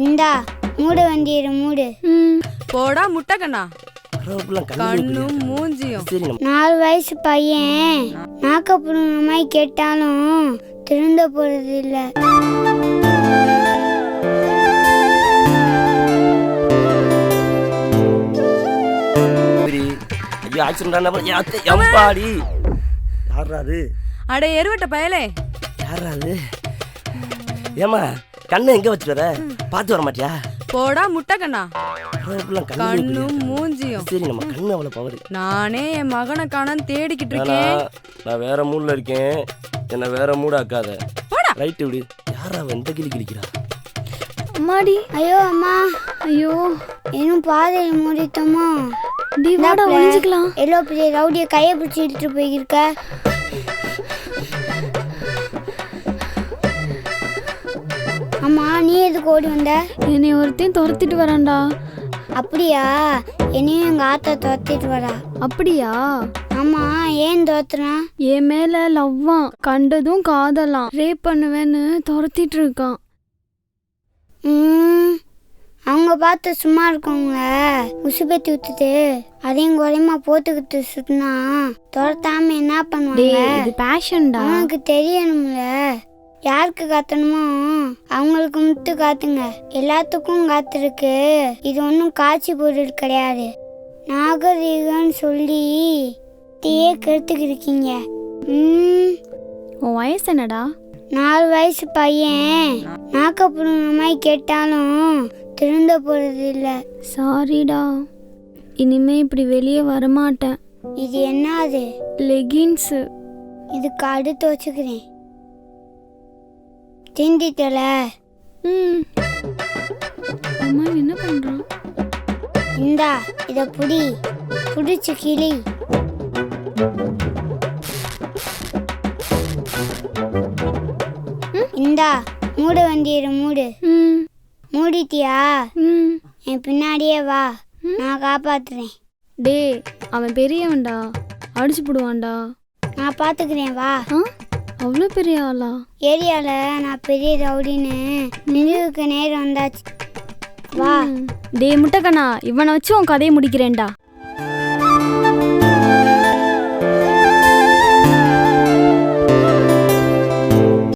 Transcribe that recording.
இந்தா மூட வண்டியிரு மூடு. போடா முட்டை கண்ணா. கண்ணும் மூஞ்சியும் 4 வயசு பையன் நாக்கப்புடுங்க மாதிரி கேட்டாலும் திருந்த போறது இல்ல. அட எருவட்ட பயலே. ஏமா கண்ணை எங்க வச்சு வர பாத்து வர மாட்டியா? போடா முட்டை கண்ணா. கண்ணும் மூஞ்சியும் சரி நம்ம கண்ணு அவ்வளவு பவரு. நானே என் மகனை காணோன்னு தேடிக்கிட்டு இருக்கேன். நான் வேற மூட்ல இருக்கேன், என்ன வேற மூட ஆக்காத. ரைட் விடு. யாரா எந்த கிளி கிளிக்கிறா? அம்மாடி. ஐயோ அம்மா. ஐயோ இன்னும் பாதையில் மூடிட்டோமா? வாடா ஒளிஞ்சிக்கலாம். எல்லோ பெரிய ரவுடியை கையை பிடிச்சி இழுத்துட்டு போயிருக்க. அம்மா நீ எதுக்கு ஓடி வந்த? என்னை ஒருத்தையும் துரத்திட்டு வரான்டா. அப்படியா? என்னையும் எங்க ஆத்தா துரத்திட்டு வரா. அப்படியா? ஆமா ஏன் துரத்துனா? என் மேல லவ்வான், கண்டதும் காதலாம், ரேப் பண்ணுவேன்னு துரத்திட்டு இருக்கான். அவங்க பார்த்து சும்மா இருக்கவங்க உசுபேத்தி விட்டுட்டு அதையும் குறையமா போட்டுக்கிட்டு சுத்தினா துரத்தாம என்ன பண்ணுவாங்க? இது பேஷன்டா. அவனுக்கு தெரியணும்ல. யாருக்கு காத்தணுமோ அவங்களுக்கு மட்டும் காத்துங்க. எல்லாத்துக்கும் காத்திருக்கு. இது ஒன்றும் காட்சி பொருள் கிடையாது. நாகரீகம்னு சொல்லி தீயே கெடுத்துக்கு இருக்கீங்க. உன் வயசு என்னடா? 4 வயசு பையன் நாக்கப்புடுங்க மாதிரி கேட்டாலும் திருந்த போறது இல்ல. சாரிடா, இனிமே இப்படி வெளியே வரமாட்டேன். இது என்னது? லெகின்ஸு. இதுக்கு அடுத்து வச்சுக்கிறேன். திண்டித்தல. அம்மா என்ன பண்றான்? இந்தா இத புடிச்சு கிளி. இந்தா மூட வண்டியிரு மூடு. மூடிட்டியா? என் பின்னாடியே வா, நான் காப்பாத்துறேன். டே அவன் பெரியவன்டா, அடிச்சு போடுவான்டா. நான் பாத்துக்கிறேன் வா. அவ்வளோ பெரிய ஆளா? ஏரியால நான் பெரிய ரவுடின்னு நினைவுக்கு நேரம் வந்தாச்சு. வா. டே முட்டைக்கண்ணா, இவனை வச்சு உன் கதையை முடிக்கிறேன்டா.